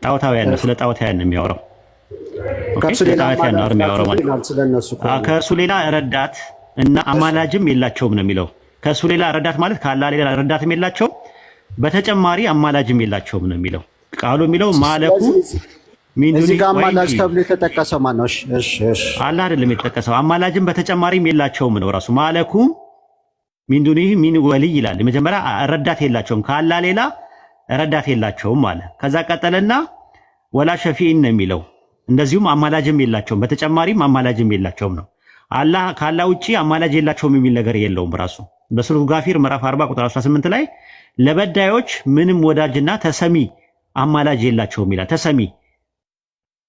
ጣዖታውያን ነው። ስለ ጣዖታውያን ነው የሚያወራው። ኦኬ ጣዖታውያን ነው የሚያወራው ማለት ከእርሱ ሌላ ረዳት እና አማላጅም የላቸውም ነው የሚለው። ከእሱ ሌላ ረዳት ማለት ከአላህ ሌላ ረዳትም የላቸውም፣ በተጨማሪ አማላጅም የላቸውም ነው የሚለው ቃሉ የሚለው ማለኩ እዚህ ጋር አማላጅ ተብሎ የተጠቀሰው ማን ነው? እሺ አላህ አይደለም የተጠቀሰው። አማላጅም በተጨማሪም የላቸውም ነው ራሱ ማለኩ ሚን ዱኒሂ ሚን ወሊይ ይላል። መጀመሪያ ረዳት የላቸውም ከአላህ ሌላ ረዳት የላቸውም አለ። ከዛ ቀጠለና ወላ ሸፊኢን ነው የሚለው እንደዚሁም አማላጅም የላቸውም በተጨማሪም አማላጅም የላቸውም ነው። አላህ ካላህ ውጪ አማላጅ የላቸውም የሚል ነገር የለውም ራሱ በሱረቱ ጋፊር ምዕራፍ 40 ቁጥር 18 ላይ ለበዳዮች ምንም ወዳጅና ተሰሚ አማላጅ የላቸውም ይላል። ተሰሚ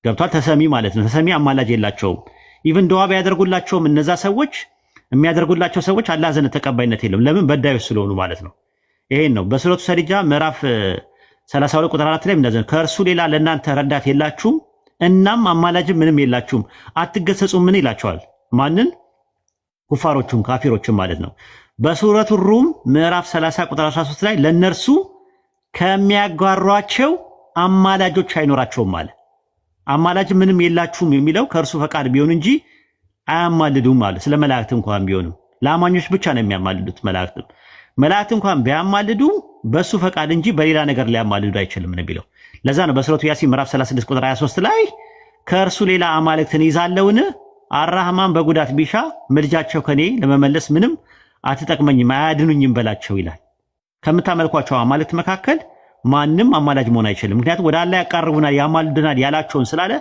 ገብቷል። ተሰሚ ማለት ነው። ተሰሚ አማላጅ የላቸውም። ኢቭን ዱዓ ቢያደርጉላቸውም እነዛ ሰዎች የሚያደርጉላቸው ሰዎች አላህ ዘንድ ተቀባይነት የለም። ለምን? በዳዮች ስለሆኑ ማለት ነው። ይሄን ነው በሱረቱ ሰዲጃ ምዕራፍ 32 ቁጥር 4 ላይ እንደዚህ ከእርሱ ሌላ ለእናንተ ረዳት የላችሁም እናም አማላጅም ምንም የላችሁም አትገሰጹም ምን ይላቸዋል? ማንን? ኩፋሮቹም ካፊሮችም ማለት ነው። በሱረቱ ሩም ምዕራፍ 30 ቁጥር 13 ላይ ለነርሱ ከሚያጓሯቸው አማላጆች አይኖራቸውም ማለት አማላጅ ምንም የላችሁም የሚለው ከእርሱ ፈቃድ ቢሆን እንጂ አያማልዱም ማለት ስለ መላእክት እንኳን ቢሆኑ ለአማኞች ብቻ ነው የሚያማልዱት። መላእክት እንኳን ቢያማልዱ በሱ ፈቃድ እንጂ በሌላ ነገር ሊያማልዱ አይችልም ነው የሚለው። ለዛ ነው በሱረቱ ያሲን ምዕራፍ 36 ቁጥር 23 ላይ ከእርሱ ሌላ አማልክትን ይዛለውን አራህማን በጉዳት ቢሻ ምልጃቸው ከኔ ለመመለስ ምንም አትጠቅመኝም አያድኑኝም በላቸው ይላል። ከምታመልኳቸው አማልክት መካከል ማንም አማላጅ መሆን አይችልም። ምክንያቱም ወደ አላህ ያቃርቡናል ያማልዱናል ያላቸውን ስላለ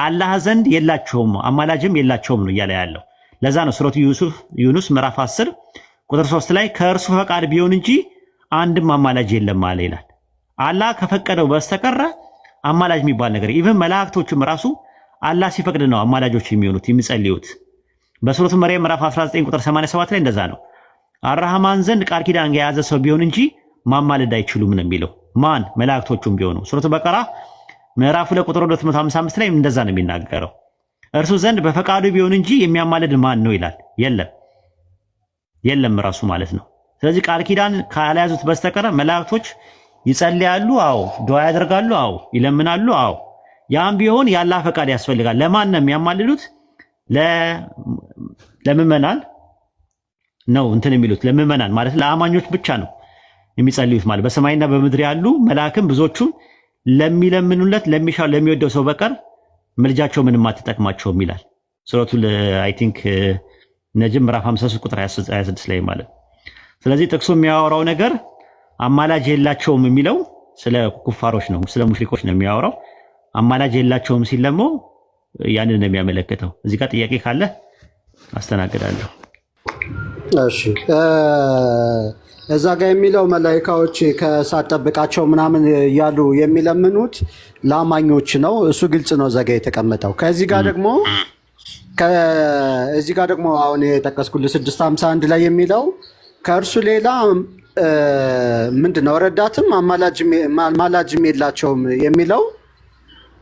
አላህ ዘንድ የላቸውም አማላጅም የላቸውም ነው እያለ ያለው። ለዛ ነው ሱረቱ ዩኑስ ምዕራፍ 10 ቁጥር 3 ላይ ከእርሱ ፈቃድ ቢሆን እንጂ አንድም አማላጅ የለም አለ ይላል። አላህ ከፈቀደው በስተቀር አማላጅ የሚባል ነገር ኢቭን መላእክቶችም ራሱ አላህ ሲፈቅድ ነው አማላጆች የሚሆኑት የሚጸልዩት። በሱረቱ መርየም ምዕራፍ 19 ቁጥር 87 ላይ እንደዛ ነው። አራህማን ዘንድ ቃል ኪዳን የያዘ ሰው ቢሆን እንጂ ማማለድ አይችሉም ነው የሚለው። ማን? መላእክቶቹም ቢሆኑ። ሱረቱ በቀራ ምዕራፍ 2 ቁጥር 255 ላይ እንደዛ ነው የሚናገረው። እርሱ ዘንድ በፈቃዱ ቢሆን እንጂ የሚያማልድ ማን ነው ይላል። የለም ራሱ ማለት ነው። ስለዚህ ቃል ኪዳን ካልያዙት በስተቀር መላእክቶች ይጸልያሉ፣ አዎ፣ ዱዓ ያደርጋሉ፣ አዎ፣ ይለምናሉ፣ አዎ። ያም ቢሆን የአላህ ፈቃድ ያስፈልጋል። ለማን ነው የሚያማልዱት? ለምዕመናን ነው እንትን የሚሉት ለምዕመናን ማለት ለአማኞች ብቻ ነው የሚጸልዩት ማለት በሰማይና በምድር ያሉ መላእክም ብዙዎቹም ለሚለምኑለት ለሚሻው ለሚወደው ሰው በቀር ምልጃቸው ምንም አትጠቅማቸውም ይላል ሱረቱ አይ ቲንክ ነጅም ምዕራፍ 53 ቁጥር 26 ላይ ማለት። ስለዚህ ጥቅሱ የሚያወራው ነገር አማላጅ የላቸውም የሚለው ስለ ኩፋሮች ነው፣ ስለ ሙሽሪኮች ነው የሚያወራው። አማላጅ የላቸውም ሲል ደግሞ ያንን ነው የሚያመለክተው። እዚህ ጋር ጥያቄ ካለ አስተናግዳለሁ። እሺ እዛ ጋር የሚለው መላእክቶች ከእሳት ጠብቃቸው ምናምን እያሉ የሚለምኑት ለአማኞች ነው። እሱ ግልጽ ነው፣ እዛ ጋር የተቀመጠው። ከዚህ ጋር ደግሞ አሁን የጠቀስኩልህ 651 ላይ የሚለው ከእርሱ ሌላ ምንድነው ረዳትም አማላጅም የላቸውም የሚለው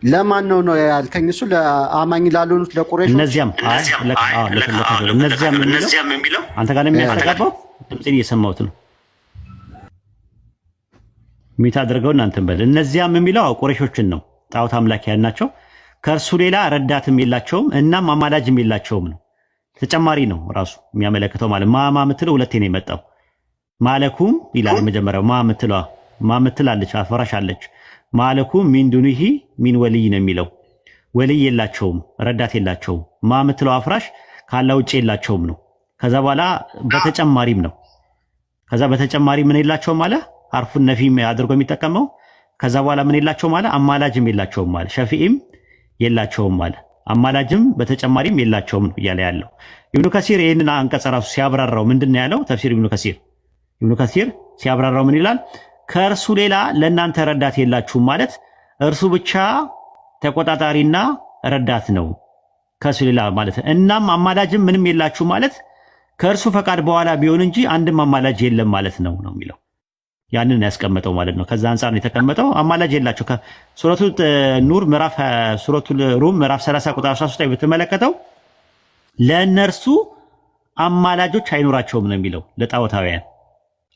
ለማን ነው ያልከኝ? እሱ ለአማኝ ላልሆኑት ለቁረይሾች እነዚያም የሚለው አንተ ጋር የሚያስተጋባው ድምጽን እየሰማሁት ነው። ሚት አድርገው እናንተን በል እነዚያም የሚለው ቁረይሾችን ነው፣ ጣዖት አምላኪያን ናቸው። ከእርሱ ሌላ ረዳትም የላቸውም እናም አማላጅም የላቸውም ነው። ተጨማሪ ነው ራሱ የሚያመለክተው ማለት ማማ ምትለው ሁለቴ ነው የመጣው። ማለኩም ይላል የመጀመሪያው ማ ምትላለች አፈራሽ አለች። ማለኩም ሚን ዱኒሂ ሚን ወልይ ነው የሚለው ወልይ የላቸውም ረዳት የላቸውም። ማ ምትለው አፍራሽ ካላ ውጭ የላቸውም ነው። ከዛ በኋላ በተጨማሪም ነው። ከዛ በተጨማሪ ምን የላቸውም አለ አርፉን ነፊ አድርጎ የሚጠቀመው። ከዛ በኋላ ምን የላቸውም አለ አማላጅም የላቸውም አለ ሸፊኢም የላቸውም አለ አማላጅም በተጨማሪም የላቸውም ነው እያለ ያለው ኢብኑ ከሲር። ይህንን አንቀጽ ራሱ ሲያብራራው ምንድን ነው ያለው? ተፍሲር ኢብኑ ከሲር ሲያብራራው ምን ይላል? ከእርሱ ሌላ ለእናንተ ረዳት የላችሁም ማለት እርሱ ብቻ ተቆጣጣሪና ረዳት ነው ከእርሱ ሌላ ማለት። እናም አማላጅም ምንም የላችሁ ማለት ከእርሱ ፈቃድ በኋላ ቢሆን እንጂ አንድም አማላጅ የለም ማለት ነው የሚለው። ያንን ያስቀመጠው ማለት ነው። ከዛ አንፃር ነው የተቀመጠው። አማላጅ የላቸው ሱረቱ ኑር ምዕራፍ ሱረቱ ሩም ምዕራፍ 30 ቁጥር 13 ላይ ብትመለከተው ለእነርሱ አማላጆች አይኖራቸውም ነው የሚለው። ለጣዖታውያን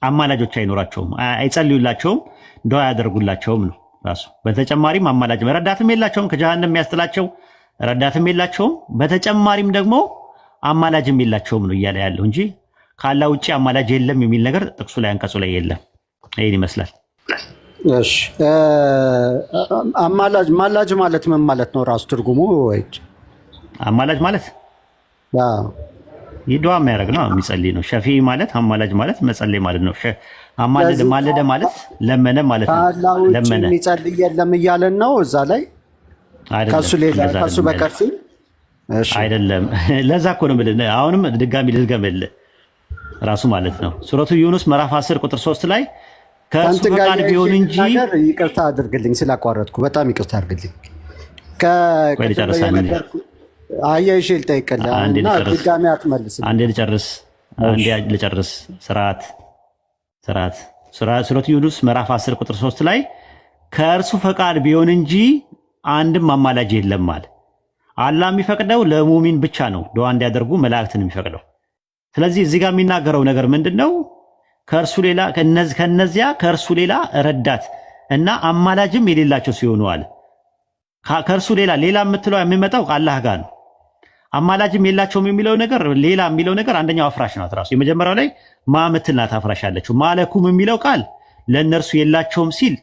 አማላጆች አይኖራቸውም፣ አይጸልዩላቸውም፣ ዱዓ ያደርጉላቸውም ነው። ራሱ። በተጨማሪም አማላጅ ረዳትም የላቸውም፣ ከጀሃነም የሚያስጥላቸው ረዳትም የላቸውም። በተጨማሪም ደግሞ አማላጅም የላቸውም ነው እያለ ያለው እንጂ ካላ ውጪ አማላጅ የለም የሚል ነገር ጥቅሱ ላይ አንቀጹ ላይ የለም። ይሄን ይመስላል። እሺ ማላጅ ማለት ምን ማለት ነው? ራሱ ትርጉሙ ወይ አማላጅ ማለት ዱዓ የሚያደርግ ነው፣ የሚጸልይ ነው። ሸፊ ማለት አማላጅ ማለት መጸለይ ማለት ነው። ማለደ ማለት ለመነ ማለት ነው። ለመነ የሚጸልይ የለም እያለን ነው እዛ ላይ ከሱ ሌላ ከሱ በቀር አይደለም። ለዛ እኮ ነው የምልህ። አሁንም ድጋሚ ልድገምልህ ራሱ ማለት ነው። ሱረቱ ዩኑስ ምዕራፍ 10 ቁጥር 3 ላይ ከሱ ፈቃድ ቢሆን እንጂ ይቅርታ አድርግልኝ ስላቋረጥኩ በጣም ይቅርታ አድርግልኝ። አያይሽ ልጠይቅልህ እና ድጋሚ አትመልስም። አንዴ ልጨርስ። ስርዓት ሱረቱ ዩኑስ ምዕራፍ 10 ቁጥር 3 ላይ ከእርሱ ፈቃድ ቢሆን እንጂ አንድም አማላጅ የለም አለ። አላህ የሚፈቅደው ለሙሚን ብቻ ነው ዱዓ እንዲያደርጉ መላእክትን የሚፈቅደው። ስለዚህ እዚህ ጋር የሚናገረው ነገር ምንድነው? ከእርሱ ሌላ ከነዚያ ከእርሱ ሌላ ረዳት እና አማላጅም የሌላቸው ሲሆኑ አለ። ከእርሱ ሌላ የምትለው የሚመጣው አላህ ጋር ነው። አማላጅም የላቸውም የሚለው ነገር ሌላ የሚለው ነገር አንደኛው አፍራሽ ናት። ራሱ የመጀመሪያው ላይ ማምትል ናት አፍራሽ ያለችው። ማለኩም የሚለው ቃል ለእነርሱ የላቸውም ሲል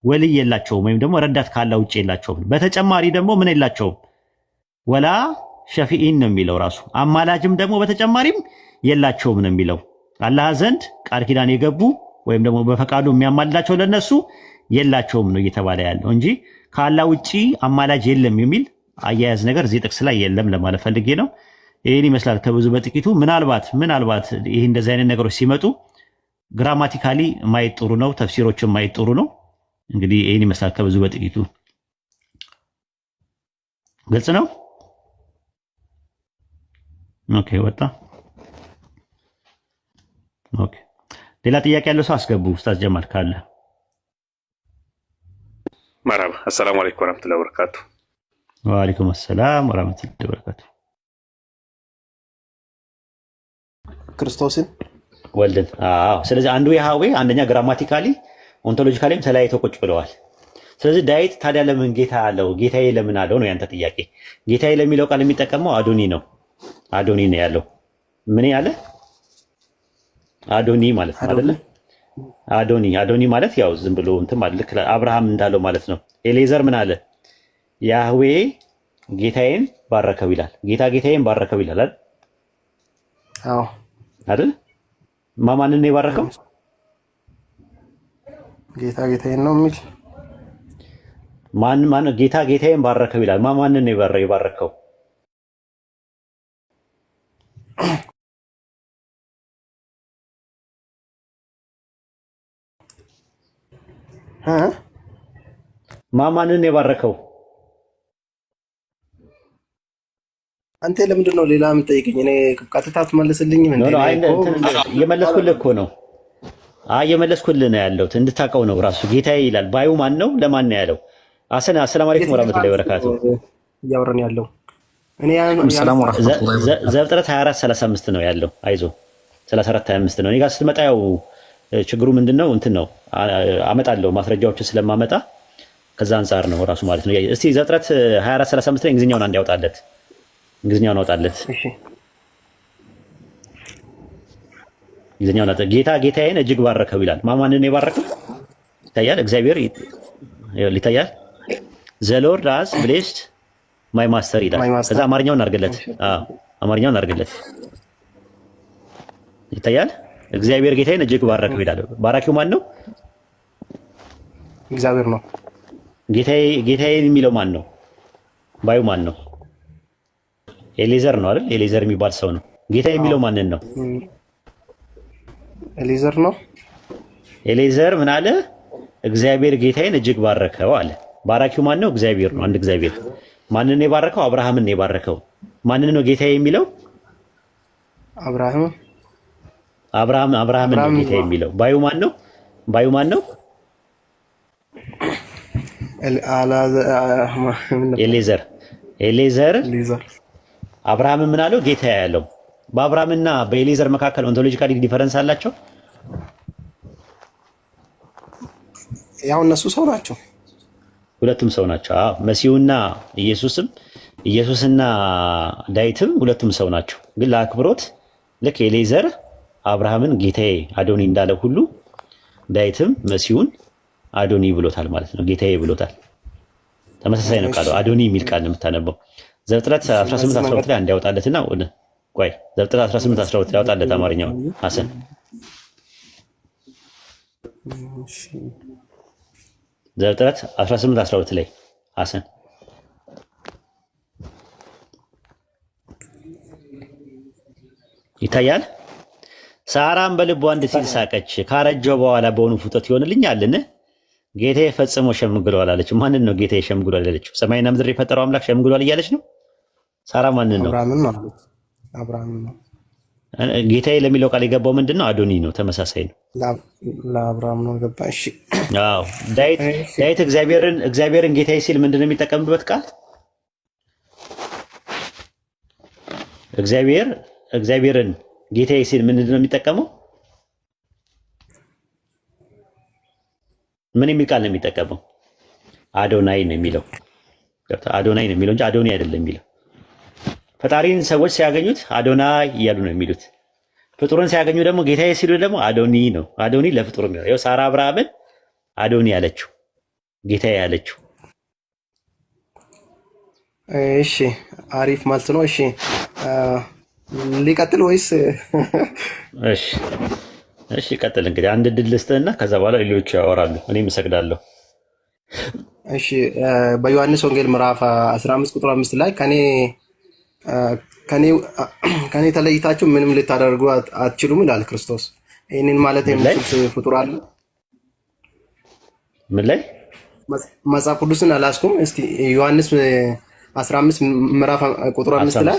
ወልይ የላቸውም ወይም ደግሞ ረዳት ካላ ውጭ የላቸውም። በተጨማሪ ደግሞ ምን የላቸውም? ወላ ሸፊኢን ነው የሚለው ራሱ። አማላጅም ደግሞ በተጨማሪም የላቸውም ነው የሚለው። አላህ ዘንድ ቃል ኪዳን የገቡ ወይም ደግሞ በፈቃዱ የሚያማልዳቸው ለነሱ የላቸውም ነው እየተባለ ያለው እንጂ ካላ ውጪ አማላጅ የለም የሚል አያያዝ ነገር እዚህ ጥቅስ ላይ የለም ለማለት ፈልጌ ነው። ይሄን ይመስላል ከብዙ በጥቂቱ። ምናልባት ይሄ እንደዚህ አይነት ነገሮች ሲመጡ ግራማቲካሊ ማየት ጥሩ ነው፣ ተፍሲሮችን ማየት ጥሩ ነው። እንግዲህ ይሄን ይመስላል ከብዙ በጥቂቱ። ግልጽ ነው። ኦኬ ወጣ። ኦኬ ሌላ ጥያቄ ያለው ሰው አስገቡ። ኡስታዝ ጀማል ካለ። መርሐባ። አሰላሙ አለይኩም ወራህመቱላሂ ወበረካቱ። ወአለይኩም ሰላም ወራህመቱላሂ ወበረካቱ። ክርስቶስን ወልደን። ስለዚህ አንዱ ያህዌ አንደኛ ግራማቲካሊ ኦንቶሎጂካሊም ተለያይተው ቁጭ ብለዋል። ስለዚህ ዳዊት ታዲያ ለምን ጌታ አለው? ጌታዬ ለምን አለው ነው ያንተ ጥያቄ። ጌታዬ ለሚለው ቃል የሚጠቀመው አዶኒ ነው። አዶኒ ነው ያለው። ምን ያለ አዶኒ ማለት ነው አይደለ? አዶኒ ማለት ያው ዝም ብሎ እንትን ማለት ልክ አብርሃም እንዳለው ማለት ነው። ኤሌዘር ምን አለ? ያህዌ ጌታዬን ባረከው ይላል። ጌታዬን ባረከው ይላል አይደል? አዎ አይደል? ማንን ነው የባረከው? ጌታዬን ነው የሚል ማን ጌታዬን ባረከው ይላል። ማንን ነው የባረከው? ማንን የባረከው? አንተ ለምንድን ነው ሌላ የምትጠይቀኝ? እኔ ቀጥታ ትመልስልኝም እንዴ? እየመለስኩልህ እኮ ነው። እየመለስኩልህ ነው ያለሁት እንድታውቀው ነው። ራሱ ጌታዬ ይላል። ባዩ ማን ነው? ለማን ነው ያለው? አሰላሙ አለይኩም ወራህመቱላሂ ወበረካቱ። እያወራን ያለው እኔ ዘፍጥረት 24:35 ነው ያለው። አይዞ 34:25 ነው። እኔ ጋር ስትመጣ ያው ችግሩ ምንድነው እንትን ነው አመጣለሁ ማስረጃዎችን ስለማመጣ ከዛ አንፃር ነው ራሱ ማለት ነው። እስቲ ዘፍጥረት 24:35 ላይ እንግሊዝኛውን አንድ ያውጣለት። እንግሊዝኛውን አውጣለት። እሺ እንግሊዝኛውን አውጣ። ጌታዬን እጅግ ባረከው ይላል። ማንን ነው የባረከው? ይታያል። እግዚአብሔር ይታያል። ዘ ሎርድ ሃዝ ብሌስድ ማይ ማስተር ይላል። ከዛ አማርኛውን አድርግለት። አማርኛውን አድርግለት። ይታያል። እግዚአብሔር ጌታዬን እጅግ ባረከው ይላል። ባራኪው ማን ነው? እግዚአብሔር ነው። ጌታዬን የሚለው ማን ነው? ባዩ ማን ነው? ኤሌዘር ነው አይደል? ኤሌዘር የሚባል ሰው ነው። ጌታ የሚለው ማንን ነው? ኤሌዘር ነው። ኤሌዘር ምን አለ? እግዚአብሔር ጌታዬን እጅግ ባረከው አለ። ባራኪው ማን ነው? እግዚአብሔር ነው። አንድ እግዚአብሔር። ማንን ነው የባረከው? አብርሃምን ነው የባረከው። ማንን ነው ጌታዬ የሚለው? አብርሃምን ነው ጌታዬ የሚለው። ባዩ ማን ነው? ኤሌዘር አብርሃም ምን አለው? ጌታ ያለው። በአብርሃምና በኤሌዘር መካከል ኦንቶሎጂካሊ ዲፈረንስ አላቸው። ያው እነሱ ሰው ናቸው። ሁለቱም ሰው ናቸው። አዎ መሲሁና ኢየሱስና ዳዊትም ሁለቱም ሰው ናቸው። ግን ለአክብሮት ልክ ኤሌዘር አብርሃምን ጌታዬ አዶኒ እንዳለ ሁሉ ዳዊትም መሲሁን አዶኒ ብሎታል ማለት ነው። ጌታዬ ብሎታል። ተመሳሳይ ነው ቃሉ። አዶኒ የሚል ቃል ነው የምታነበው። ዘፍጥረት 18:12 ላይ እንዲያወጣለትና ቆይ ዘፍጥረት 18:12 ያወጣለት አማርኛው ሐሰን ዘፍጥረት 18:12 ላይ ሐሰን ይታያል። ሳራም በልቧ እንዲህ ሲል ሳቀች፣ ካረጀው በኋላ በውኑ ፍቶት ይሆንልኛልን? ጌታዬ ፈጽሞ ሸምግሏል አለች። ማንን ነው ጌታዬ ሸምግሏል ያለችው? ሰማይና ምድር የፈጠረው አምላክ ሸምግሏል እያለች ነው። ሳራ ማንን ነው? አብርሃም ነው። ጌታዬ ለሚለው ቃል የገባው ምንድን ነው? አዶኒ ነው። ተመሳሳይ ነው። ለአብርሃም ነው ገባ። እሺ አዎ ዳዊት እግዚአብሔርን ጌታዬ ሲል ምንድን ነው የሚጠቀምበት ቃል? እግዚአብሔርን ጌታዬ ሲል ምንድን ነው የሚጠቀመው? ምን የሚል ቃል ነው የሚጠቀመው? አዶናይ ነው የሚለው። አዶናይ ነው የሚለው እንጂ አዶኒ አይደለም የሚለው። ፈጣሪን ሰዎች ሲያገኙት አዶናይ እያሉ ነው የሚሉት። ፍጡርን ሲያገኙ ደግሞ ጌታዬ ሲሉ ደግሞ አዶኒ ነው። አዶኒ ለፍጡር ነው። ይኸው ሳራ አብርሃምን አዶኒ ያለችው ጌታዬ ያለችው። እሺ አሪፍ ማለት ነው። እሺ ሊቀጥል ወይስ? እሺ ቀጥል። እንግዲህ አንድ ድል ልስጥህና ከዛ በኋላ ሌሎች ያወራሉ፣ እኔም እሰግዳለሁ። እሺ በዮሐንስ ወንጌል ምዕራፍ 15 ቁጥር 5 ላይ ከኔ ተለይታችሁ ምንም ልታደርጉ አትችሉም ይላል ክርስቶስ። ይህንን ማለት የሚችል ፍጡር አለ? ምን ላይ? መጽሐፍ ቅዱስን አላስኩም። እስቲ ዮሐንስ 15 ምዕራፍ ቁጥር 5 ላይ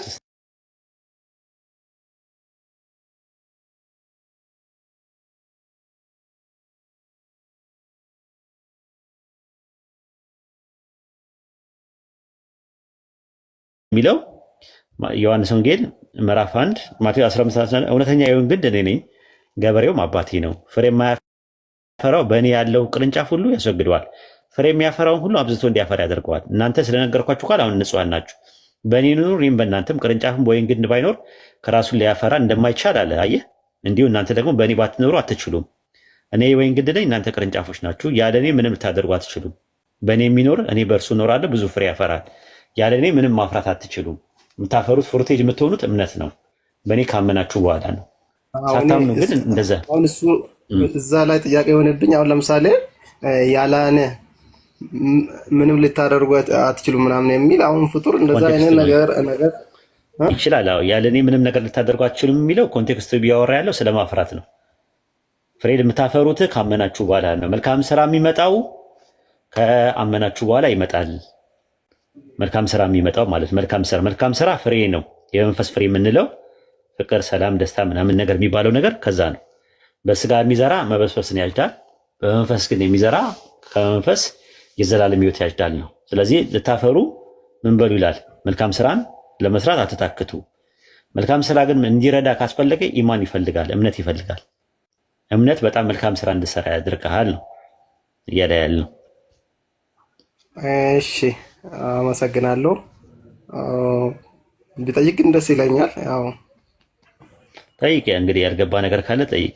የሚለው ዮሐንስ ወንጌል ምዕራፍ 1 ማቴዎስ 15 እውነተኛ የወይን ግንድ እኔ ነኝ፣ ገበሬውም አባቴ ነው። ፍሬ የማያፈራው በእኔ ያለው ቅርንጫፍ ሁሉ ያስወግደዋል፣ ፍሬ የሚያፈራውን ሁሉ አብዝቶ እንዲያፈራ ያደርገዋል። እናንተ ስለነገርኳችሁ ቃል አሁን ንጹሐን ናችሁ። በእኔ ኑሩ፣ እኔም በእናንተም። ቅርንጫፍም በወይን ግንድ ባይኖር ከራሱ ሊያፈራ እንደማይቻል አለ። አየህ፣ እንዲሁ እናንተ ደግሞ በእኔ ባትኖሩ አትችሉም። እኔ የወይን ግንድ ነኝ፣ እናንተ ቅርንጫፎች ናችሁ። ያለ እኔ ምንም ልታደርጉ አትችሉም። በእኔ የሚኖር እኔ በእርሱ እኖራለሁ፣ ብዙ ፍሬ ያፈራል። ያለ እኔ ምንም ማፍራት አትችሉም። የምታፈሩት ፍሩቴጅ የምትሆኑት እምነት ነው፣ በእኔ ካመናችሁ በኋላ ነው። ሳታምኑ ግን እንደዛ። አሁን እሱ እዛ ላይ ጥያቄ የሆነብኝ አሁን ለምሳሌ ያለ እኔ ምንም ልታደርጉ አትችሉም ምናምን የሚል አሁን ፍጡር እንደዛ አይነት ነገር ይችላል። አዎ ያለ እኔ ምንም ነገር ልታደርጉ አትችሉም የሚለው ኮንቴክስቱ ቢያወራ ያለው ስለማፍራት ነው። ፍሬ የምታፈሩት ካመናችሁ በኋላ ነው። መልካም ስራ የሚመጣው ከአመናችሁ በኋላ ይመጣል። መልካም ስራ የሚመጣው ማለት መልካም ስራ ፍሬ ነው። የመንፈስ ፍሬ የምንለው ፍቅር፣ ሰላም፣ ደስታ ምናምን ነገር የሚባለው ነገር ከዛ ነው። በስጋ የሚዘራ መበስበስን ያጭዳል፣ በመንፈስ ግን የሚዘራ ከመንፈስ የዘላለም ሕይወት ያጭዳል ነው። ስለዚህ ልታፈሩ ምን በሉ ይላል? መልካም ስራን ለመስራት አትታክቱ። መልካም ስራ ግን እንዲረዳ ካስፈለገ ኢማን ይፈልጋል፣ እምነት ይፈልጋል። እምነት በጣም መልካም ስራ እንድሰራ ያደርግሃል ነው እያለ ያለው። እሺ አመሰግናለሁ። ቢጠይቅ ደስ ይለኛል። ያው ጠይቅ፣ እንግዲህ ያልገባ ነገር ካለ ጠይቅ።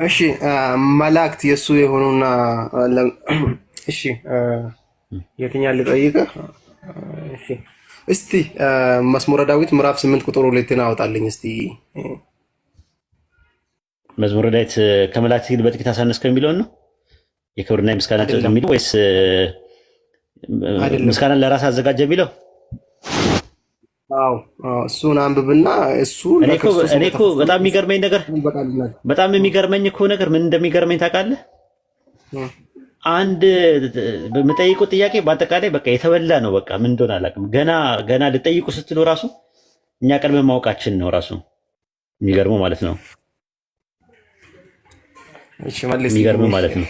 እሺ መላእክት የእሱ የሆኑና እሺ የትኛል ልጠይቅ? እሺ እስቲ መዝሙረ ዳዊት ምዕራፍ 8 ቁጥር 2 አወጣልኝ እስቲ። መዝሙረ ዳዊት ከመላእክት ይልቅ በጥቂት አሳነስከው የሚለውን ነው የክብርና የምስጋና ጥቅም የሚለው ወይስ ምስጋናን ለራስ አዘጋጀ የሚለው? አዎ እሱን አንብብና እሱ እኔ እኮ በጣም የሚገርመኝ ነገር ምን እንደሚገርመኝ ታውቃለህ? አንድ በምጠይቁት ጥያቄ በአጠቃላይ በቃ የተበላ ነው። በቃ ምን እንደሆነ አላውቅም። ገና ልጠይቁ ስትሉ ራሱ እኛ ቀድመን ማወቃችን ነው ራሱ የሚገርመው ማለት ነው። የሚገርመው ማለት ነው።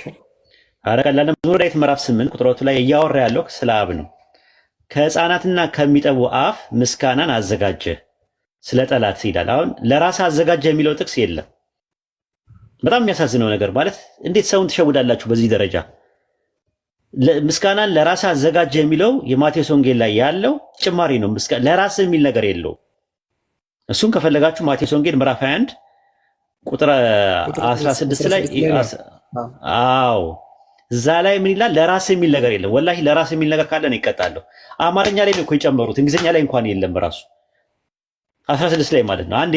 አረ ቀላል መዝሙረ ዳዊት ምዕራፍ 8 ቁጥር 2 ላይ እያወራ ያለው ስለ አብ ነው። ከሕፃናትና ከሚጠቡ አፍ ምስጋናን አዘጋጀ ስለ ጠላት ይላል። አሁን ለራስ አዘጋጀ የሚለው ጥቅስ የለም። በጣም የሚያሳዝነው ነገር ማለት እንዴት ሰውን ትሸውዳላችሁ በዚህ ደረጃ? ምስጋናን ለራስ አዘጋጀ የሚለው የማቴዎስ ወንጌል ላይ ያለው ጭማሪ ነው። ለራስ የሚል ነገር የለው። እሱን ከፈለጋችሁ ማቴዎስ ወንጌል ምዕራፍ 21 ቁጥር 16 ላይ አዎ እዛ ላይ ምን ይላል? ለራስ የሚል ነገር የለም። ወላሂ ለራስ የሚል ነገር ካለ ነው ይቀጣለሁ። አማርኛ ላይ ነው እኮ የጨመሩት፣ እንግሊዝኛ ላይ እንኳን የለም። በራሱ 16 ላይ ማለት ነው። አንዴ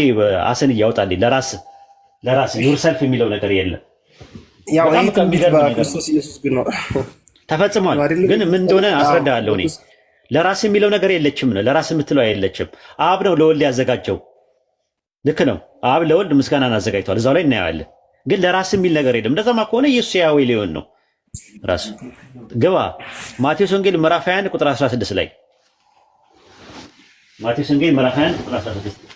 አሰን እያወጣልኝ ለራስ ዩርሰልፍ የሚለው ነገር የለም። ያው ይሄ በክርስቶስ ኢየሱስ ግን ነው ተፈጽሟል። ግን ምን እንደሆነ አስረዳለሁ እኔ። ለራስ የሚለው ነገር የለችም ነው። ለራስ የምትለው አይለችም። አብ ነው ለወልድ ያዘጋጀው። ልክ ነው። አብ ለወልድ ምስጋናን አዘጋጅቷል። እዛው ላይ እናየዋለን። ግን ለራስ የሚል ነገር የለም። እንደዛማ ከሆነ ኢየሱስ ያዌ ሊሆን ነው ራሱ። ግባ ማቴዎስ ወንጌል ምዕራፍ 21 ቁጥር 16 ላይ ማቴዎስ ወንጌል ምዕራፍ 21 ቁጥር 16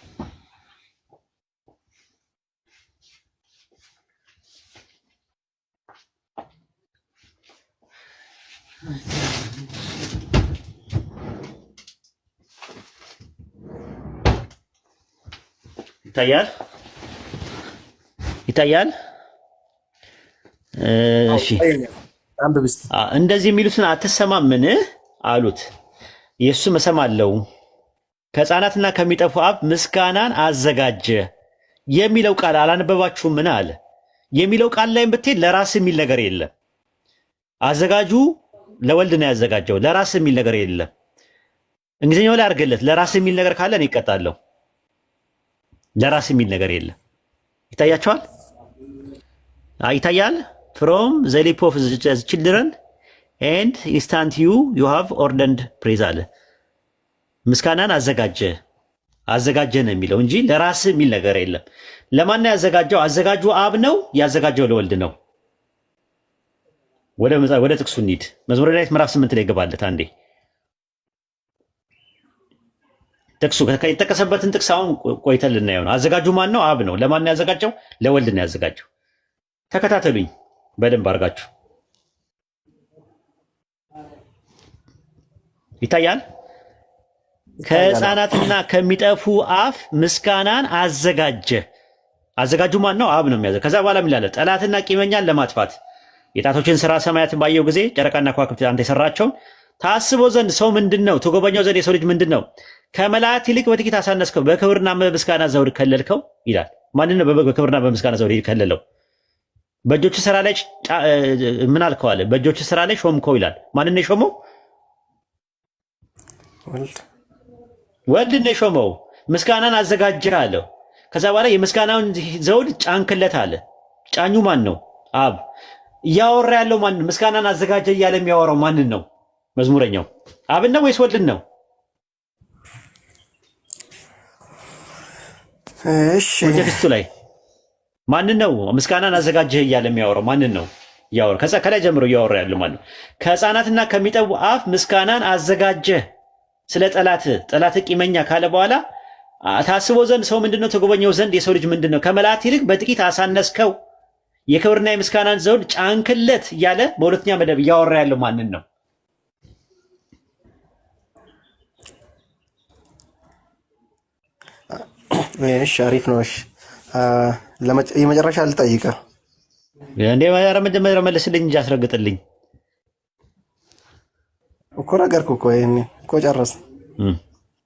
ይታያል። እሺ እንደዚህ የሚሉትን አትሰማምን አሉት። ኢየሱስም እሰማለሁ፣ ከሕፃናትና ከሚጠፉ አፍ ምስጋናን አዘጋጀ የሚለው ቃል አላነበባችሁም? ምን አለ? የሚለው ቃል ላይ ብትሄድ ለራስ የሚል ነገር የለም። አዘጋጁ ለወልድ ነው ያዘጋጀው። ለራስ የሚል ነገር የለም። እንግሊዝኛው ላይ አድርገለት። ለራስ የሚል ነገር ካለ እኔ እቀጣለሁ። ለራስ የሚል ነገር የለም። ይታያቸዋል? ይታያል። ፍሮም ዘ ሊፕ ኦፍ ዘ ችልድረን ኤንድ ኢንስታንት ዩ ሃቭ ኦርደንድ ፕሬዝ አለ። ምስጋናን አዘጋጀ ነው የሚለው እንጂ ለራስ የሚል ነገር የለም። ለማን ነው ያዘጋጀው? አዘጋጁ አብ ነው። ያዘጋጀው ለወልድ ነው። ወደ ጥቅሱ እንሂድ። መዝሙረ ዳዊት ምዕራፍ 8 ላይ ገባለት አንዴ። ጥቅሱ የተጠቀሰበትን ጥቅስ አሁን ቆይተን ልናየው ነው። አዘጋጁ ማን ነው? አብ ነው። ለማን ነው ያዘጋጀው? ለወልድ ነው ያዘጋጀው። ተከታተሉኝ በደንብ አድርጋችሁ። ይታያል። ከሕፃናትና ከሚጠፉ አፍ ምስጋናን አዘጋጀ። አዘጋጁ ማን ነው? አብ ነው የሚያዘ። ከዛ በኋላ ምን ይላል? ጠላትና ቂመኛን ለማጥፋት የጣቶችን ስራ ሰማያትን ባየው ጊዜ ጨረቃና ከዋክብት አንተ የሰራቸውን ታስቦ ዘንድ ሰው ምንድን ነው? ትጎበኛው ዘንድ የሰው ልጅ ምንድን ነው? ከመላእክት ይልቅ በጥቂት አሳነስከው፣ በክብርና በምስጋና ዘውድ ከለልከው ይላል። ማንን ነው በክብርና በምስጋና ዘውድ ከለለው? በእጆች ስራ ላይ ምን አልከው አለ? በእጆች ስራ ላይ ሾምከው ይላል። ማንን ነው የሾመው? ወልድ ነው የሾመው። ምስጋናን አዘጋጀ አለው። ከዛ በኋላ የምስጋናውን ዘውድ ጫንክለት አለ። ጫኙ ማን ነው? አብ። እያወራ ያለው ማን ነው? ምስጋናን አዘጋጀ እያለ የሚያወራው ማንን ነው? መዝሙረኛው አብን ነው ወይስ ወልድን ነው? እሺ ወጀክስቱ ላይ ማንን ነው ምስጋናን አዘጋጀህ እያለ የሚያወራው? ማንን ነው እያወራ? ከላይ ጀምሮ እያወራ ያለው ማን ነው? ከሕፃናትና ከሚጠቡ አፍ ምስጋናን አዘጋጀህ ስለ ጠላት ቂመኛ ካለ በኋላ ታስቦ ዘንድ ሰው ምንድነው? ተጎበኘው ዘንድ የሰው ልጅ ምንድነው? ከመላእክት ይልቅ በጥቂት አሳነስከው፣ የክብርና የምስጋናን ዘውድ ጫንክለት እያለ በሁለተኛ መደብ እያወራ ያለው ማንን ነው? እሺ አሪፍ ነው። እሺ የመጨረሻ ልጠይቅህ እንዴ? መጀመሪያ መልስልኝ እንጂ አስረግጥልኝ እኮ ነገርኩህ እኮ ይሄን እኮ ጨረስን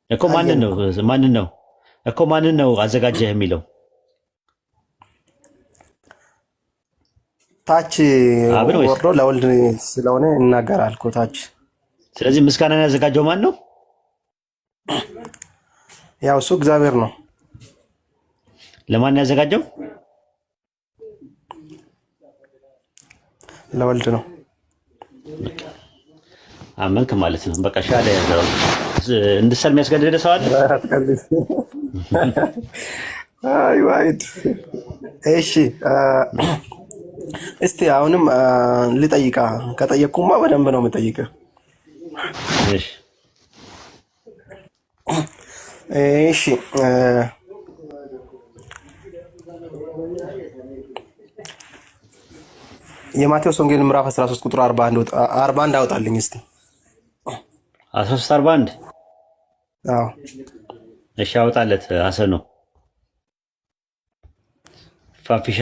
እኮ። ማንን ነው አዘጋጀህ የሚለው? ታች ወርዶ ለወልድ ስለሆነ እናገራል እኮ ታች። ስለዚህ ምስጋናን ያዘጋጀው ማን ነው? ያው እሱ እግዚአብሔር ነው። ለማን ያዘጋጀው? ለወልድ ነው። አመንክ ማለት ነው። በቃ ሻለ ያዘው እንድሰል የሚያስገድድ ሰው አለ? አይ ዋይድ። እሺ እስቲ አሁንም ልጠይቃ። ከጠየቅኩማ በደንብ ነው የምጠይቅህ። እሺ እሺ የማቴዎስ ወንጌል ምዕራፍ 13 ቁጥር 41 አውጣልኝ እስቲ። 13:41 አዎ እሺ አውጣለት። ሐሰን ነው ፋፊሻ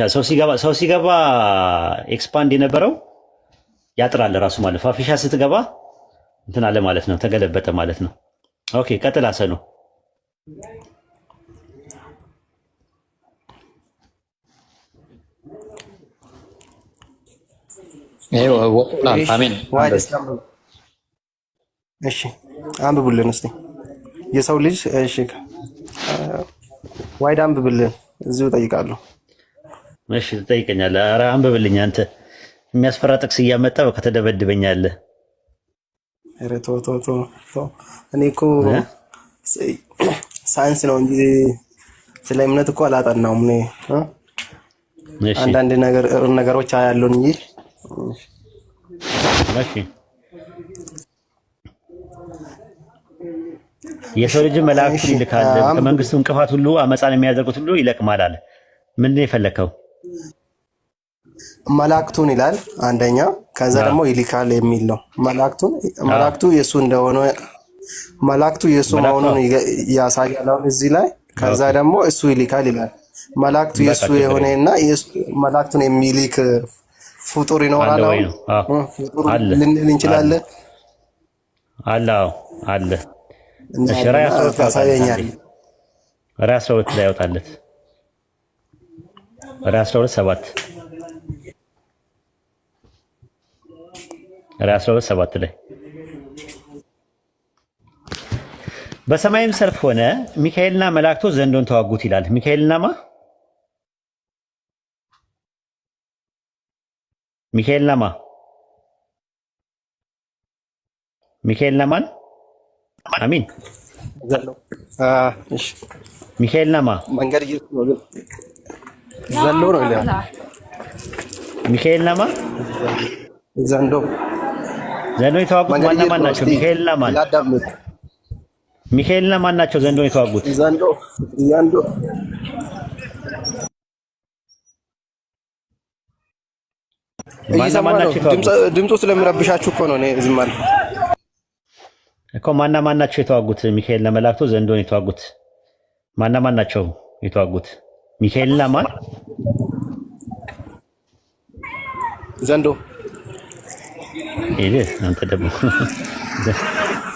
ሰው ሲገባ ኤክስፓንድ የነበረው ያጥራል ራሱ ማለት ፋፊሻ ስትገባ እንትን አለ ማለት ነው፣ ተገለበጠ ማለት ነው። ኦኬ ቀጥል አሰኑ። አሜን። እሺ አንብቡልን እስቲ የሰው ልጅ እሺ ዋይድ አንብብልን እዚሁ ጠይቃለሁ። እሺ ትጠይቀኛለህ? ኧረ አንብብልኝ አንተ የሚያስፈራ ጥቅስ እያመጣ ከተደበድበኛለህ። ኧረ ቶ እኔ እኮ ሳይንስ ነው እንጂ ስለ እምነት እኮ አላጠናውም። እኔ አንዳንድ ነገሮች አያለሁ እንጂ። እሺ የሰው ልጅ መላእክቱን ይልካል፣ ከመንግስቱ እንቅፋት ሁሉ አመፃን የሚያደርጉት ሁሉ ይለቅማል አለ። ምንድን ነው የፈለከው? መላእክቱን ይላል አንደኛ፣ ከዛ ደግሞ ይልካል የሚል ነው። መላእክቱ የሱ እንደሆነ መላእክቱ የሱ መሆኑን ያሳያል እዚህ ላይ። ከዛ ደግሞ እሱ ይልካል ይላል። መላእክቱ የሱ የሆነና መላእክቱን የሚልክ ፍጡር ይኖራል ፍጡር ልንል እንችላለን። አለ እሺ ራዕይ 12 ያሳየኛል። ራዕይ 12 ላይ ያወጣለት። ራዕይ 12:7 ራዕይ 12:7 ላይ በሰማይም ሰልፍ ሆነ፣ ሚካኤልና መላእክቱ ዘንዶን ተዋጉት ይላል። ሚካኤልና ማን? አሚን እሺ ሚካኤልና መንገድ ዘሎ ነው ይላል። ሚካኤልና ዘንዶ የተዋጉት ማን ናቸው? ሚካኤልና ማን ናቸው? ዘንዶ የተዋጉት ዘንዶ ማን ናቸው? ድምፁ ስለሚረብሻችሁ እኮ ነው እኔ ዝም አልኩ እኮ። ማን ናቸው የተዋጉት? ሚካኤልና መላእክቱ ዘንዶን የተዋጉት ማን ናቸው የተዋጉት? ሚካኤልና ማን? ዘንዶ ይልህ አንተ ደግሞ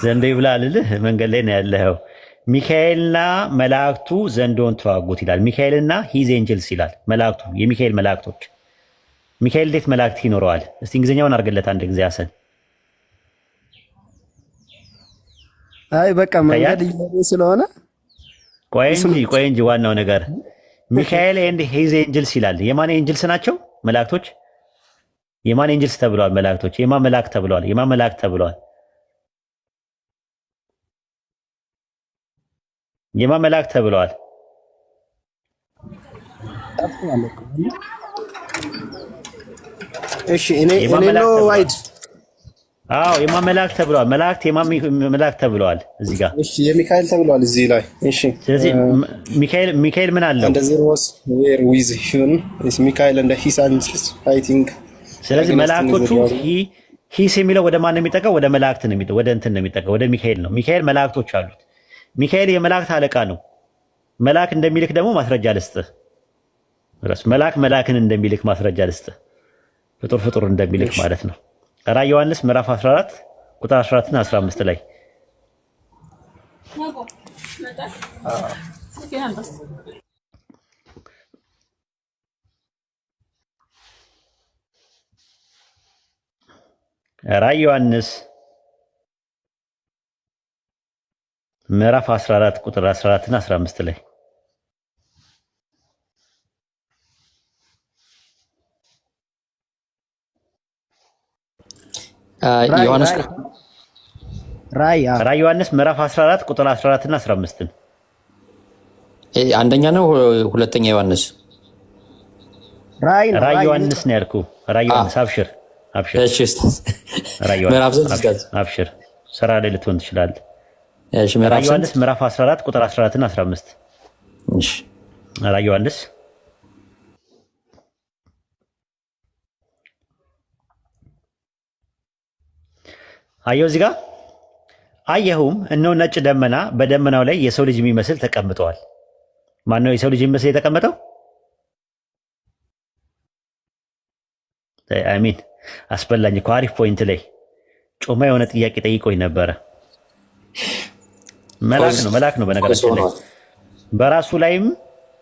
ዘንዶ ይብላልልህ መንገድ ላይ ነው ያለው። ሚካኤልና መላእክቱ ዘንዶን ተዋጉት ይላል። ሚካኤልና ሂዝ ኤንጀልስ ይላል። መላእክቱ የሚካኤል መላእክቶች። ሚካኤል እንዴት መላእክት ይኖረዋል? እስቲ እንግሊዝኛውን አድርግለት አንድ ጊዜ አሰን። አይ በቃ መንገድ ስለሆነ ቆይ እንጂ ዋናው ነገር ሚካኤል ኤንድ ሂዝ ኤንጀልስ ይላል። የማን ኤንጀልስ ናቸው መላእክቶች? የማን ኤንጀልስ ተብለዋል መላእክቶች? የማን መላእክት ተብለዋል? የማን መላእክት ተብለዋል? የማን መላእክት ተብለዋል? እሺ እኔ ነው ዋይድ። አዎ የማን መላእክት ተብለዋል? መላእክት የማን መላእክት ተብለዋል? እዚህ ጋር እሺ የሚካኤል ተብለዋል እዚህ ላይ። እሺ ስለዚህ ሚካኤል ምን አለው? እንደዚህ was where with him is ሚካኤል and his angels fighting። ስለዚህ መላእክቶቹ ሂስ የሚለው ወደ ማን ነው የሚጠቀው? ወደ መላእክት ነው የሚጠቀው፣ ወደ እንትን ነው የሚጠቀው፣ ወደ ሚካኤል ነው። ሚካኤል መላእክቶች አሉት። ሚካኤል የመላእክት አለቃ ነው። መልአክ እንደሚልክ ደግሞ ማስረጃ ልስጥህ። መልአክን እንደሚልክ ማስረጃ ልስጥህ። ፍጡር እንደሚልክ ማለት ነው። ራዕይ ዮሐንስ ምዕራፍ 14 ቁጥር 14 እና 15 ላይ ራዕይ ዮሐንስ ምዕራፍ 14 ቁጥር 14 እና 15 ላይ ራዕይ ዮሐንስ ምዕራፍ 14 ቁጥር 14 እና 15 አንደኛ ነው ሁለተኛ ዮሐንስ? ራዕይ ዮሐንስ ነው ያልኩህ። ራዕይ ዮሐንስ አብሽር። እሺ አብሽር ስራ ላይ ልትሆን ትችላለህ። እሺ ራዕይ ዮሐንስ ምዕራፍ 14 ቁጥር 14 እና 15 እሺ ራዕይ ዮሐንስ አየሁ እዚህ ጋር አየሁም፣ እነሆ ነጭ ደመና፣ በደመናው ላይ የሰው ልጅ የሚመስል ተቀምጠዋል። ማን ነው የሰው ልጅ የሚመስል የተቀመጠው? አሚን። አስበላኝ እኮ አሪፍ ፖይንት ላይ ጮማ የሆነ ጥያቄ ጠይቆኝ ነበረ። መልአክ ነው በነገራችን ላይ በራሱ ላይም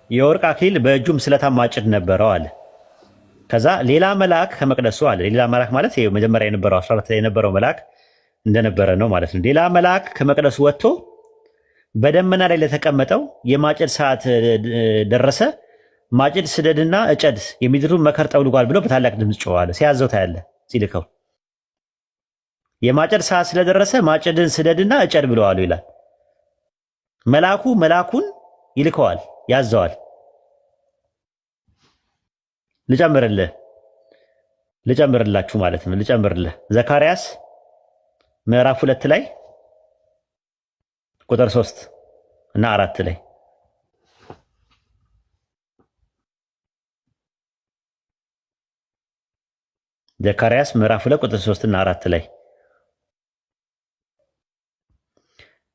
የወርቅ አክሊል በእጁም ስለታም ማጭድ ነበረው አለ። ከዛ ሌላ መልአክ ከመቅደሱ አለ። ሌላ መልአክ ማለት ይሄ መጀመሪያ የነበረው 14 ላይ የነበረው መልአክ እንደነበረ ነው ማለት ነው። ሌላ መልአክ ከመቅደሱ ወጥቶ በደመና ላይ ለተቀመጠው የማጨድ ሰዓት ደረሰ፣ ማጭድ ስደድና እጨድ የሚድሩን መከር ጠውልጓል ብሎ በታላቅ ድምፅ ጮኸ አለ። ሲያዘው ታያለ ሲልከው የማጨድ ሰዓት ስለደረሰ ማጭድን ስደድና እጨድ ብለዋል ይላል። መልአኩን ይልከዋል፣ ያዘዋል። ልጨምርላችሁ ማለት ነው። ልጨምርልህ ዘካርያስ ምዕራፍ 2 ላይ ቁጥር 3 እና 4 ላይ ዘካርያስ ምዕራፍ 2 ቁጥር 3 እና 4 ላይ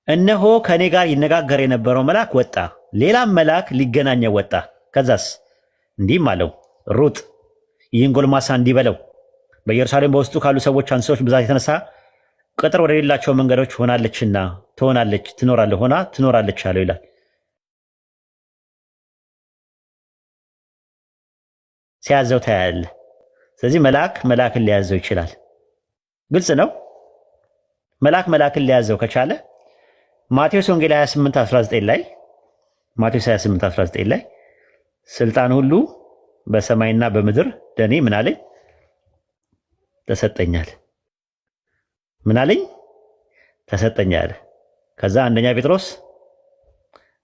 እነሆ ከኔ ጋር ይነጋገር የነበረው መልአክ ወጣ፣ ሌላም መልአክ ሊገናኘው ወጣ። ከዛስ እንዲህም አለው፣ ሩጥ፣ ይህን ጎልማሳ እንዲህ በለው፣ በኢየሩሳሌም በውስጡ ካሉ ሰዎች አንሶች ብዛት የተነሳ ቅጥር ወደሌላቸው መንገዶች ሆናለችና ትኖራለች አለው ይላል። ሲያዘው ታያለህ። ስለዚህ መልአክን ሊያዘው ይችላል። ግልጽ ነው። መልአክን ሊያዘው ከቻለ ማቴዎስ ወንጌል 28:19 ላይ ስልጣን ሁሉ በሰማይና በምድር ለኔ ምን አለኝ ተሰጠኛል። ምን አለኝ ተሰጠኛል። ከዛ አንደኛ ጴጥሮስ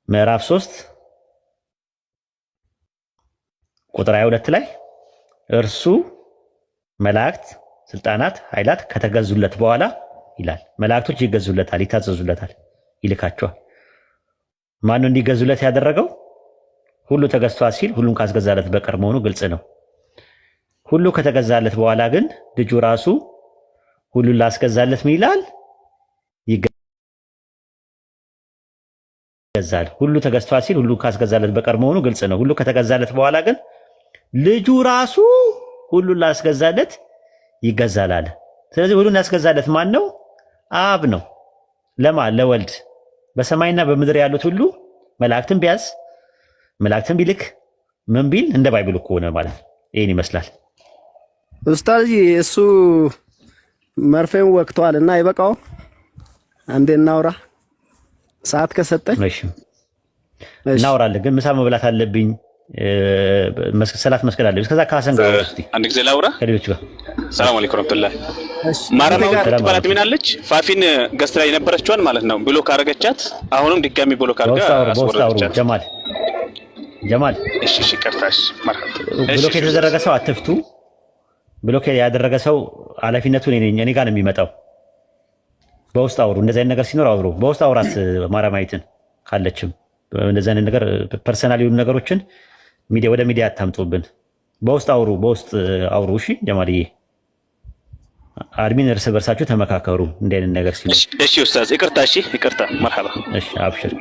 ምዕራፍ 3 ቁጥር 22 ላይ እርሱ መላእክት፣ ስልጣናት፣ ኃይላት ከተገዙለት በኋላ ይላል። መላእክቶች ይገዙለታል፣ ይታዘዙለታል፣ ይልካቸዋል። ማን ነው እንዲገዙለት ያደረገው? ሁሉ ተገዝቷል ሲል ሁሉን ካስገዛለት በቀር መሆኑ ግልጽ ነው። ሁሉ ከተገዛለት በኋላ ግን ልጁ ራሱ ሁሉን ላስገዛለት ምን ይላል? ይገዛል። ሁሉ ተገዝቷል ሲል ሁሉን ካስገዛለት በቀር መሆኑ ግልጽ ነው። ሁሉ ከተገዛለት በኋላ ግን ልጁ ራሱ ሁሉን ላስገዛለት ይገዛል አለ። ስለዚህ ሁሉን ያስገዛለት ማን ነው? አብ ነው። ለማን? ለወልድ። በሰማይና በምድር ያሉት ሁሉ መላእክትን ቢያዝ መላእክትን ቢልክ ምን ቢል እንደ ባይብል እኮ ሆነ ማለት ነው። ይሄን ይመስላል። ኡስታዝ እሱ መርፌን ወቅቷል እና አይበቃው። አንዴ እናውራ ሰዓት ከሰጠኝ። እሺ እናውራለን፣ ግን ምሳ መብላት አለብኝ። ሰላት መስገድ አለብኝ። እስከዛ ካሰን ጋር እስቲ አንድ ጊዜ ላውራ ከሌሎች ጋር። ሰላም አለይኩም ወራህመቱላህ። ማራማው ተባላት ሚናለች ፋፊን ገስት ላይ የነበረችዋን ማለት ነው ብሎክ አረገቻት። አሁንም ድጋሚ ብሎክ አርጋ አስወረደቻት። ጀማል እሺ ቀርታሽ ማርሐባ። ብሎክ የተደረገ ሰው አትፍቱ። ብሎክ ያደረገ ሰው ኃላፊነቱን እኔ ጋር ነው የሚመጣው። በውስጥ አውሩ። እንደዚህ አይነት ነገር ሲኖር አውሩ። በውስጥ አውራት ማራማይትን ካለችም እንደዚህ አይነት ነገር ፐርሰናል የሆኑ ነገሮችን ወደ ሚዲያ አታምጡብን። በውስጥ አውሩ። እሺ ጀማልዬ፣ አድሚን እርስ በርሳችሁ ተመካከሩ። እንደ አይነት ነገር ሲኖር እሺ ኡስታዝ ይቅርታ። እሺ ይቅርታ መርሐባ። እሺ አብሽር።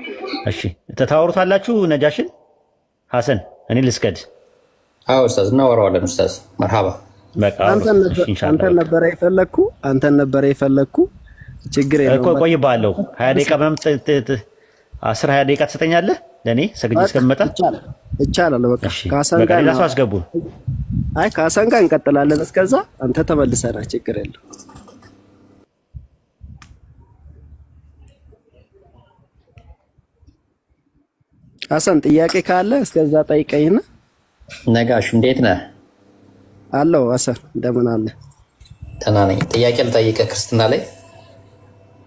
እሺ ተታወሩታላችሁ። ነጃሽን ሐሰን እኔ ልስገድ። አዎ ኡስታዝ እናወራዋለን። ኡስታዝ መርሐባ። በቃ አንተን ነበር የፈለኩ ችግር የለውም እኮ ቆይባለሁ። 20 ደቂቃ ምናምን 10-20 ደቂቃ ትሰጠኛለህ ለኔ ሰግጄ እስከምመጣ? ይቻላል። በቃ ካሰን ጋር ሌላ ሰው አስገቡ። አይ ካሰን ጋር እንቀጥላለን። እስከዛ አንተ ተመልሰና ችግር የለውም። ሐሰን ጥያቄ ካለ እስከዛ ጠይቀኝና። ነጋሽ እንዴት ነህ? አለው ሐሰን እንደምን አለ? ደህና ነኝ። ጥያቄ ልጠይቅህ ክርስትና ላይ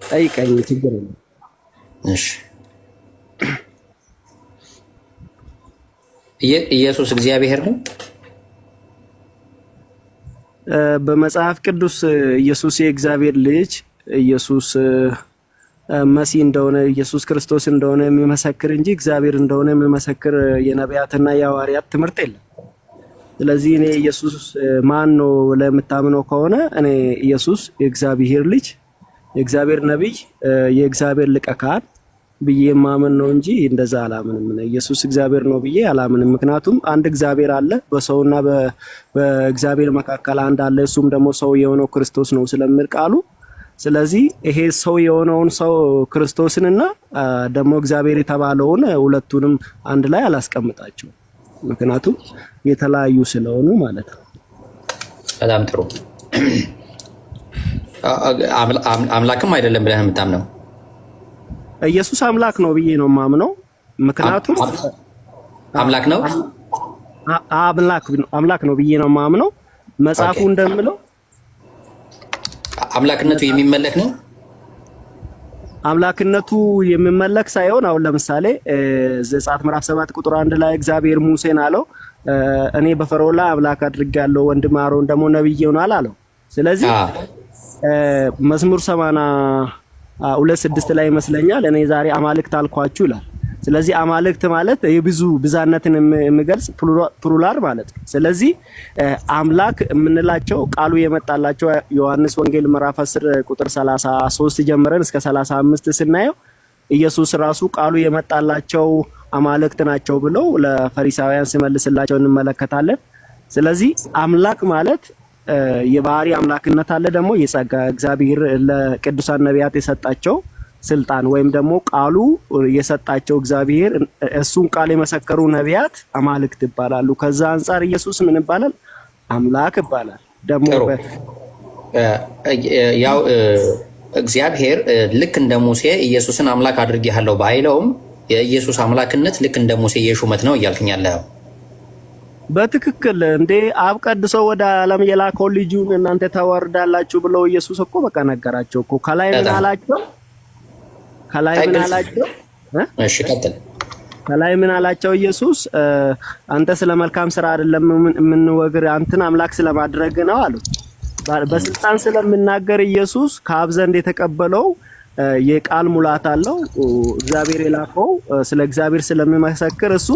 ጠይቀኝ፣ ችግር የለም። እሺ ኢየሱስ እግዚአብሔር ነው? በመጽሐፍ ቅዱስ ኢየሱስ የእግዚአብሔር ልጅ ኢየሱስ መሲህ እንደሆነ ኢየሱስ ክርስቶስ እንደሆነ የሚመሰክር እንጂ እግዚአብሔር እንደሆነ የሚመሰክር የነቢያትና የሐዋርያት ትምህርት የለም። ስለዚህ እኔ ኢየሱስ ማን ነው ለምታምነው ከሆነ እኔ ኢየሱስ የእግዚአብሔር ልጅ፣ የእግዚአብሔር ነቢይ፣ የእግዚአብሔር ሊቀ ካህን፣ ብዬ ማመን ነው እንጂ እንደዛ አላምንም። ኢየሱስ እግዚአብሔር ነው ብዬ አላምንም። ምክንያቱም አንድ እግዚአብሔር አለ፣ በሰውና በእግዚአብሔር መካከል አንድ አለ፣ እሱም ደግሞ ሰው የሆነው ክርስቶስ ነው ስለሚል ቃሉ። ስለዚህ ይሄ ሰው የሆነውን ሰው ክርስቶስንና ደግሞ እግዚአብሔር የተባለውን ሁለቱንም አንድ ላይ አላስቀምጣቸው፣ ምክንያቱም የተለያዩ ስለሆኑ ማለት ነው። በጣም ጥሩ። አምላክም አይደለም ብለህ የምታምነው? ኢየሱስ አምላክ ነው ብዬ ነው የማምነው። ምክንያቱም አምላክ ነው አምላክ ነው ብዬ ነው የማምነው። መጽሐፉ እንደምለው አምላክነቱ የሚመለክ ነው። አምላክነቱ የሚመለክ ሳይሆን አሁን ለምሳሌ ዘጸአት ምዕራፍ 7 ቁጥር 1 ላይ እግዚአብሔር ሙሴን አለው እኔ በፈርዖን ላይ አምላክ አድርጌያለሁ፣ ወንድም አሮን ደግሞ ነብይ ይሆናል አለው። ስለዚህ መዝሙር 82:6 ላይ ይመስለኛል እኔ ዛሬ አማልክት አልኳችሁ ይላል። ስለዚህ አማልክት ማለት የብዙ ብዛነትን የሚገልጽ ፕሉራል ማለት ነው። ስለዚህ አምላክ የምንላቸው ቃሉ የመጣላቸው ዮሐንስ ወንጌል ምዕራፍ 10 ቁጥር 33 ጀምረን እስከ 35 ስናየው ኢየሱስ ራሱ ቃሉ የመጣላቸው አማልክት ናቸው ብለው ለፈሪሳውያን ሲመልስላቸው እንመለከታለን። ስለዚህ አምላክ ማለት የባህሪ አምላክነት አለ፣ ደግሞ የጸጋ እግዚአብሔር ለቅዱሳን ነቢያት የሰጣቸው ስልጣን ወይም ደግሞ ቃሉ የሰጣቸው እግዚአብሔር እሱን ቃል የመሰከሩ ነቢያት አማልክት ይባላሉ። ከዛ አንፃር ኢየሱስ ምን ይባላል? አምላክ ይባላል። ደግሞ ያው እግዚአብሔር ልክ እንደ ሙሴ ኢየሱስን አምላክ አድርጌሃለሁ ባይለውም የኢየሱስ አምላክነት ልክ እንደ ሙሴ የሹመት ነው እያልከኝ ያለው? በትክክል እንዴ አብ ቀድሶ ወደ ዓለም የላከው ልጁን እናንተ ታወርዳላችሁ ብለው ኢየሱስ እኮ በቃ ነገራቸው እኮ። ከላይ ምን አላቸው? እሺ ቀጥል። ከላይ ምን አላቸው ኢየሱስ? አንተ ስለ መልካም ስራ አይደለም የምንወግር አንተን አምላክ ስለማድረግ ነው አሉት። በስልጣን ስለምናገር ኢየሱስ ከአብ ዘንድ የተቀበለው የቃል ሙላት አለው። እግዚአብሔር የላከው ስለ እግዚአብሔር ስለሚመሰክር እሱ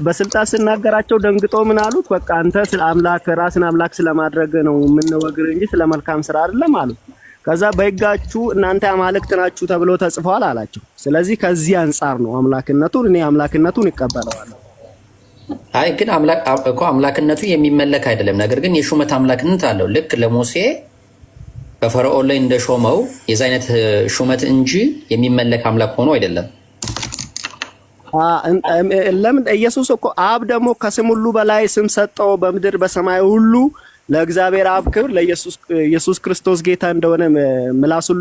በስልጣን ሲናገራቸው ደንግጦ ምን አሉት? በቃ አንተ ስለ አምላክ ራስን አምላክ ስለማድረግ ነው የምንወግር እንጂ ስለ መልካም ስራ አይደለም አሉት። ከዛ በሕጋችሁ እናንተ አማልክት ናችሁ ተብሎ ተጽፏል አላቸው። ስለዚህ ከዚህ አንፃር ነው እኔ አምላክነቱን ይቀበለዋለሁ። አይ ግን አምላክነቱ የሚመለክ አይደለም፣ ነገር ግን የሹመት አምላክነት አለው። ልክ ለሙሴ በፈርዖን ላይ እንደሾመው የዛ አይነት ሹመት እንጂ የሚመለክ አምላክ ሆኖ አይደለም። ለምን ኢየሱስ እኮ አብ ደግሞ ከስም ሁሉ በላይ ስም ሰጠው በምድር በሰማይ ሁሉ ለእግዚአብሔር አብ ክብር ለኢየሱስ ክርስቶስ ጌታ እንደሆነ ምላስ ሁሉ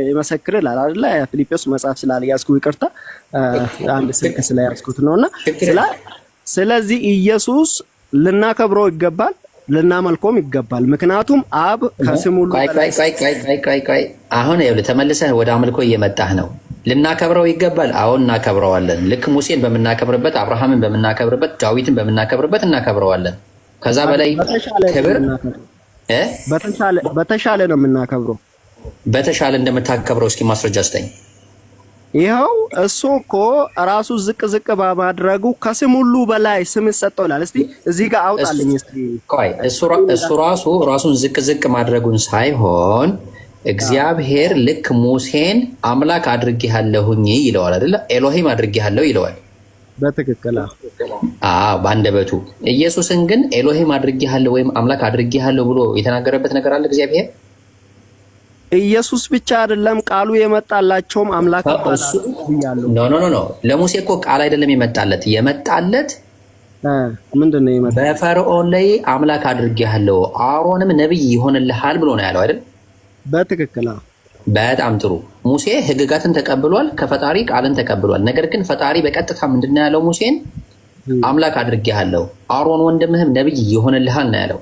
ይመሰክራል አይደል? ፊልጵስዩስ መጽሐፍ ስላልያዝኩ ይቅርታ፣ አንድ ስልክ ስለያዝኩት ነውና ስለዚህ ኢየሱስ ልናከብረው ይገባል፣ ልናመልኮም ይገባል። ምክንያቱም አብ ከስም ሁሉ ቆይ አሁን ይኸውልህ ተመልሰህ ወደ አምልኮ እየመጣህ ነው። ልናከብረው ይገባል። አሁን እናከብረዋለን። ልክ ሙሴን በምናከብርበት፣ አብርሃምን በምናከብርበት፣ ዳዊትን በምናከብርበት እናከብረዋለን። ከዛ በላይ ክብር በተሻለ ነው የምናከብረው። በተሻለ እንደምታከብረው እስኪ ማስረጃ ስጠኝ። ይኸው እሱ እኮ ራሱ ዝቅ በማድረጉ ከስም ሁሉ በላይ ስም ሰጠው ይላል። እስቲ እዚህ ጋር አውጣልኝ እስቲ። ቆይ እሱ ራሱን ዝቅ ማድረጉን ሳይሆን እግዚአብሔር ልክ ሙሴን አምላክ አድርጌሃለሁኝ ይለዋል አይደለ? ኤሎሂም አድርጌሃለሁ ይለዋል። በትክክል በአንደበቱ። ኢየሱስን ግን ኤሎሂም አድርጌሃለሁ ወይም አምላክ አድርጌሃለሁ ብሎ የተናገረበት ነገር አለ እግዚአብሔር? ኢየሱስ ብቻ አይደለም ቃሉ የመጣላቸውም አምላክ ይባላል። ኖ ለሙሴ እኮ ቃል አይደለም የመጣለት ምንድነው? የመጣ በፈርዖን ላይ አምላክ አድርጌሃለሁ አሮንም ነብይ ይሆንልሃል ብሎ ነው ያለው አይደል? በትክክል። በጣም ጥሩ። ሙሴ ህግጋትን ተቀብሏል፣ ከፈጣሪ ቃልን ተቀብሏል። ነገር ግን ፈጣሪ በቀጥታ ምንድነው ያለው? ሙሴን አምላክ አድርጌሃለሁ አሮን ወንድምህም ነብይ ይሆንልሃል ነው ያለው።